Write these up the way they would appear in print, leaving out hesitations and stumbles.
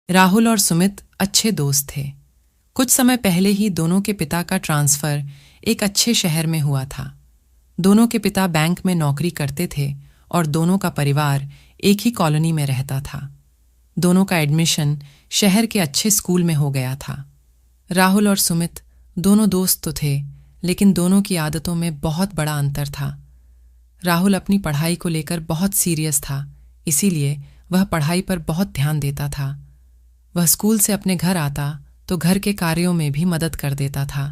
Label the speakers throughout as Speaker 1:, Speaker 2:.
Speaker 1: राहुल और सुमित अच्छे दोस्त थे। कुछ समय पहले ही दोनों के पिता का ट्रांसफर एक अच्छे शहर में हुआ था। दोनों के पिता बैंक में नौकरी करते थे और दोनों का परिवार एक ही कॉलोनी में रहता था। दोनों का एडमिशन शहर के अच्छे स्कूल में हो गया था। राहुल और सुमित दोनों दोस्त तो थे, लेकिन दोनों की आदतों में बहुत बड़ा अंतर था। राहुल अपनी पढ़ाई को लेकर बहुत सीरियस था, इसीलिए वह पढ़ाई पर बहुत ध्यान देता था। वह स्कूल से अपने घर आता तो घर के कार्यों में भी मदद कर देता था।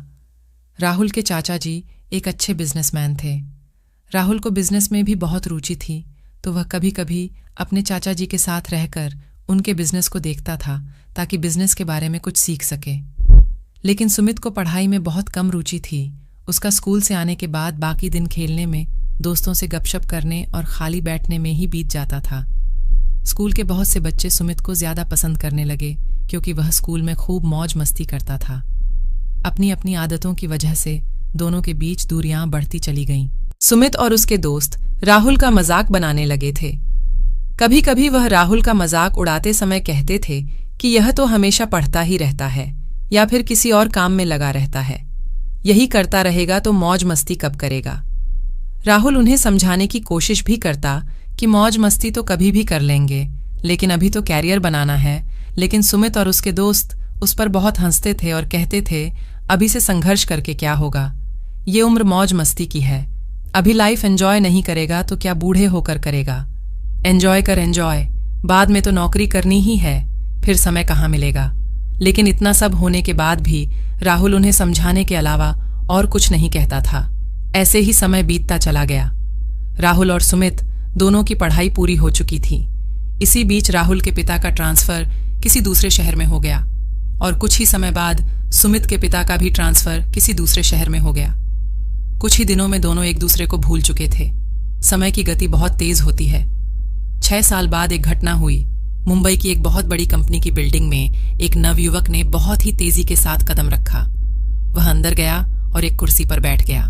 Speaker 1: राहुल के चाचा जी एक अच्छे बिजनेसमैन थे। राहुल को बिजनेस में भी बहुत रुचि थी, तो वह कभी कभी अपने चाचा जी के साथ रहकर उनके बिजनेस को देखता था ताकि बिजनेस के बारे में कुछ सीख सके। लेकिन सुमित को पढ़ाई में बहुत कम रुचि थी। उसका स्कूल से आने के बाद बाकी दिन खेलने में, दोस्तों से गपशप करने और खाली बैठने में ही बीत जाता था। स्कूल के बहुत से बच्चे सुमित को ज्यादा पसंद करने लगे क्योंकि वह स्कूल में खूब मौज मस्ती करता था। अपनी अपनी आदतों की वजह से दोनों के बीच दूरियां बढ़ती चली गईं। सुमित और उसके दोस्त राहुल का मजाक बनाने लगे थे। कभी कभी वह राहुल का मजाक उड़ाते समय कहते थे कि यह तो हमेशा पढ़ता ही रहता है या फिर किसी और काम में लगा रहता है। यही करता रहेगा तो मौज मस्ती कब करेगा। राहुल उन्हें समझाने की कोशिश भी करता कि मौज मस्ती तो कभी भी कर लेंगे, लेकिन अभी तो कैरियर बनाना है। लेकिन सुमित और उसके दोस्त उस पर बहुत हंसते थे और कहते थे, अभी से संघर्ष करके क्या होगा, ये उम्र मौज मस्ती की है। अभी लाइफ एंजॉय नहीं करेगा तो क्या बूढ़े होकर करेगा। एंजॉय कर एंजॉय, बाद में तो नौकरी करनी ही है, फिर समय कहाँ मिलेगा। लेकिन इतना सब होने के बाद भी राहुल उन्हें समझाने के अलावा और कुछ नहीं कहता था। ऐसे ही समय बीतता चला गया। राहुल और सुमित दोनों की पढ़ाई पूरी हो चुकी थी। इसी बीच राहुल के पिता का ट्रांसफर किसी दूसरे शहर में हो गया और कुछ ही समय बाद सुमित के पिता का भी ट्रांसफर किसी दूसरे शहर में हो गया। कुछ ही दिनों में दोनों एक दूसरे को भूल चुके थे। समय की गति बहुत तेज होती है। 6 साल बाद एक घटना हुई। मुंबई की एक बहुत बड़ी कंपनी की बिल्डिंग में एक नवयुवक ने बहुत ही तेजी के साथ कदम रखा। वह अंदर गया और एक कुर्सी पर बैठ गया।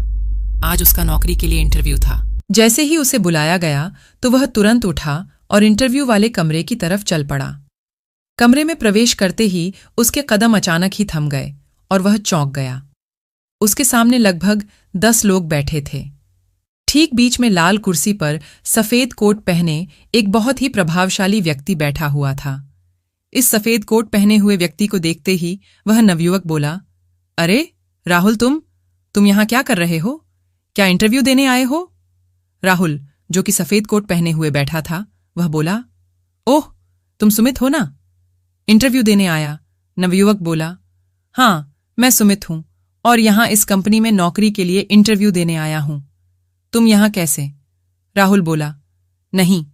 Speaker 1: आज उसका नौकरी के लिए इंटरव्यू था। जैसे ही उसे बुलाया गया तो वह तुरंत उठा और इंटरव्यू वाले कमरे की तरफ चल पड़ा। कमरे में प्रवेश करते ही उसके कदम अचानक ही थम गए और वह चौंक गया। उसके सामने लगभग 10 लोग बैठे थे। ठीक बीच में लाल कुर्सी पर सफेद कोट पहने एक बहुत ही प्रभावशाली व्यक्ति बैठा हुआ था। इस सफेद कोट पहने हुए व्यक्ति को देखते ही वह नवयुवक बोला, अरे राहुल, तुम यहां क्या कर रहे हो? क्या इंटरव्यू देने आए हो? राहुल, जो कि सफेद कोट पहने हुए बैठा था, वह बोला, ओह, तुम सुमित हो ना? इंटरव्यू देने आया। नवयुवक बोला, हाँ, मैं सुमित हूं और यहां इस कंपनी में नौकरी के लिए इंटरव्यू देने आया हूं। तुम यहां कैसे? राहुल बोला, नहीं,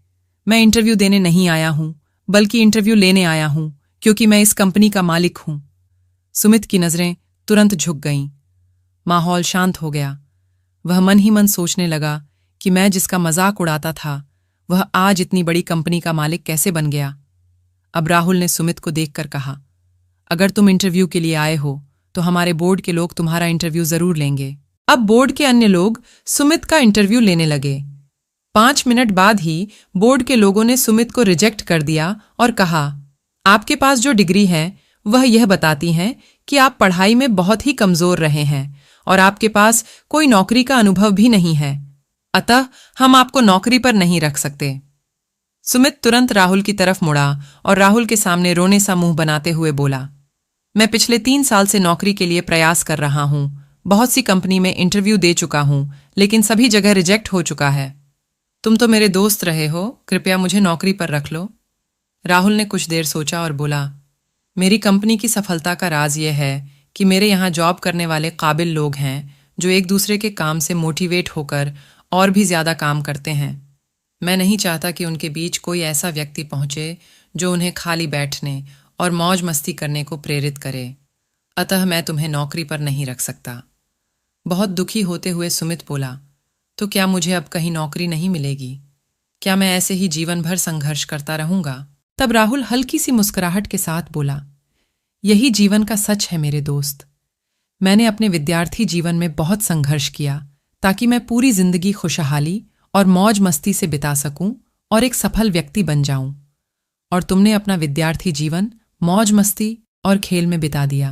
Speaker 1: मैं इंटरव्यू देने नहीं आया हूं, बल्कि इंटरव्यू लेने आया हूं क्योंकि मैं इस कंपनी का मालिक हूं। सुमित की नजरें तुरंत झुक गईं। माहौल शांत हो गया। वह मन ही मन सोचने लगा कि मैं जिसका मजाक उड़ाता था वह आज इतनी बड़ी कंपनी का मालिक कैसे बन गया। अब राहुल ने सुमित को देखकर कहा, अगर तुम इंटरव्यू के लिए आए हो तो हमारे बोर्ड के लोग तुम्हारा इंटरव्यू जरूर लेंगे। अब बोर्ड के अन्य लोग सुमित का इंटरव्यू लेने लगे। 5 मिनट बाद ही बोर्ड के लोगों ने सुमित को रिजेक्ट कर दिया और कहा, आपके पास जो डिग्री है वह यह बताती है कि आप पढ़ाई में बहुत ही कमजोर रहे हैं और आपके पास कोई नौकरी का अनुभव भी नहीं है, अतः हम आपको नौकरी पर नहीं रख सकते। सुमित तुरंत राहुल की तरफ मुड़ा और राहुल के सामने रोने सा मुंह बनाते हुए बोला, मैं पिछले 3 साल से नौकरी के लिए प्रयास कर रहा हूं। बहुत सी कंपनी में इंटरव्यू दे चुका हूं, लेकिन सभी जगह रिजेक्ट हो चुका है। तुम तो मेरे दोस्त रहे हो, कृपया मुझे नौकरी पर रख लो। राहुल ने कुछ देर सोचा और बोला, मेरी कंपनी की सफलता का राज यह है कि मेरे यहाँ जॉब करने वाले काबिल लोग हैं जो एक दूसरे के काम से मोटिवेट होकर और भी ज्यादा काम करते हैं। मैं नहीं चाहता कि उनके बीच कोई ऐसा व्यक्ति पहुंचे जो उन्हें खाली बैठने और मौज मस्ती करने को प्रेरित करे, अतः मैं तुम्हें नौकरी पर नहीं रख सकता। बहुत दुखी होते हुए सुमित बोला, तो क्या मुझे अब कहीं नौकरी नहीं मिलेगी? क्या मैं ऐसे ही जीवन भर संघर्ष करता रहूंगा? तब राहुल हल्की सी मुस्कुराहट के साथ बोला, यही जीवन का सच है मेरे दोस्त। मैंने अपने विद्यार्थी जीवन में बहुत संघर्ष किया ताकि मैं पूरी जिंदगी खुशहाली और मौज मस्ती से बिता सकूं और एक सफल व्यक्ति बन जाऊं। और तुमने अपना विद्यार्थी जीवन मौज मस्ती और खेल में बिता दिया।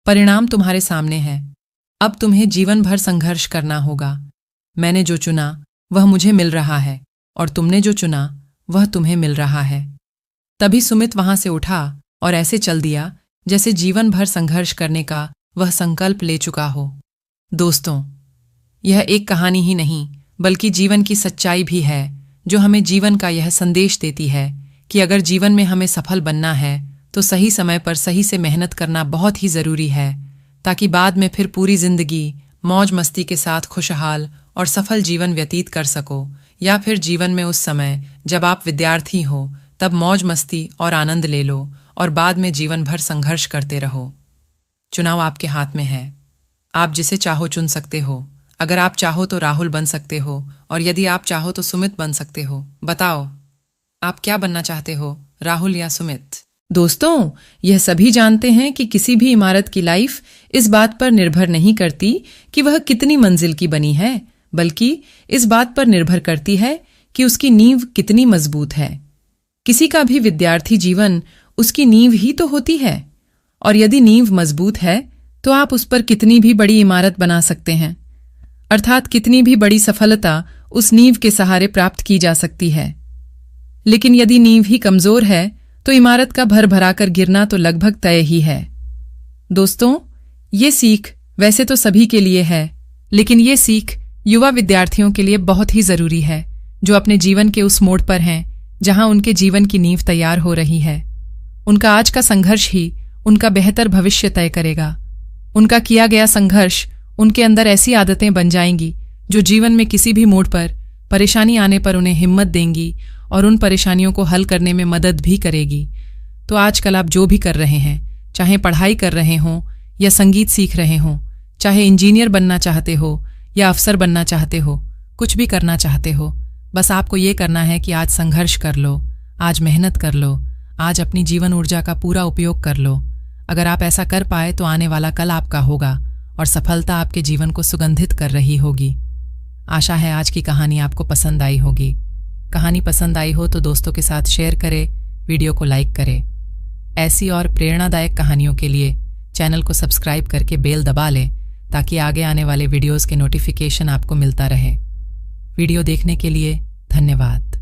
Speaker 1: परिणाम तुम्हारे सामने है। अब तुम्हें जीवन भर संघर्ष करना होगा। मैंने जो चुना वह मुझे मिल रहा है और तुमने जो चुना वह तुम्हें मिल रहा है। तभी सुमित वहां से उठा और ऐसे चल दिया जैसे जीवन भर संघर्ष करने का वह संकल्प ले चुका हो। दोस्तों, यह एक कहानी ही नहीं बल्कि जीवन की सच्चाई भी है जो हमें जीवन का यह संदेश देती है कि अगर जीवन में हमें सफल बनना है तो सही समय पर सही से मेहनत करना बहुत ही ज़रूरी है, ताकि बाद में फिर पूरी जिंदगी मौज मस्ती के साथ खुशहाल और सफल जीवन व्यतीत कर सको, या फिर जीवन में उस समय जब आप विद्यार्थी हो तब मौज मस्ती और आनंद ले लो और बाद में जीवन भर संघर्ष करते रहो। चुनाव आपके हाथ में है। आप जिसे चाहो चुन सकते हो। अगर आप चाहो तो राहुल बन सकते हो और यदि आप चाहो तो सुमित बन सकते हो। बताओ, आप क्या बनना चाहते हो, राहुल या सुमित? दोस्तों, यह सभी जानते हैं कि किसी भी इमारत की लाइफ इस बात पर निर्भर नहीं करती कि वह कितनी मंजिल की बनी है, बल्कि इस बात पर निर्भर करती है कि उसकी नींव कितनी मजबूत है। किसी का भी विद्यार्थी जीवन उसकी नींव ही तो होती है, और यदि नींव मजबूत है तो आप उस पर कितनी भी बड़ी इमारत बना सकते हैं, अर्थात कितनी भी बड़ी सफलता उस नींव के सहारे प्राप्त की जा सकती है। लेकिन यदि नींव ही कमजोर है तो इमारत का भर भरा कर गिरना तो लगभग तय ही है। दोस्तों, ये सीख वैसे तो सभी के लिए है, लेकिन ये सीख युवा विद्यार्थियों के लिए बहुत ही जरूरी है जो अपने जीवन के उस मोड़ पर हैं जहां उनके जीवन की नींव तैयार हो रही है। उनका आज का संघर्ष ही उनका बेहतर भविष्य तय करेगा। उनका किया गया संघर्ष उनके अंदर ऐसी आदतें बन जाएंगी जो जीवन में किसी भी मोड़ पर परेशानी आने पर उन्हें हिम्मत देंगी और उन परेशानियों को हल करने में मदद भी करेगी। तो आजकल आप जो भी कर रहे हैं, चाहे पढ़ाई कर रहे हों या संगीत सीख रहे हों, चाहे इंजीनियर बनना चाहते हो या अफसर बनना चाहते हो, कुछ भी करना चाहते हो, बस आपको ये करना है कि आज संघर्ष कर लो, आज मेहनत कर लो, आज अपनी जीवन ऊर्जा का पूरा उपयोग कर लो। अगर आप ऐसा कर पाए तो आने वाला कल आपका होगा और सफलता आपके जीवन को सुगंधित कर रही होगी। आशा है आज की कहानी आपको पसंद आई होगी। कहानी पसंद आई हो तो दोस्तों के साथ शेयर करें, वीडियो को लाइक करें। ऐसी और प्रेरणादायक कहानियों के लिए चैनल को सब्सक्राइब करके बेल दबा लें ताकि आगे आने वाले वीडियोस के नोटिफिकेशन आपको मिलता रहे। वीडियो देखने के लिए धन्यवाद।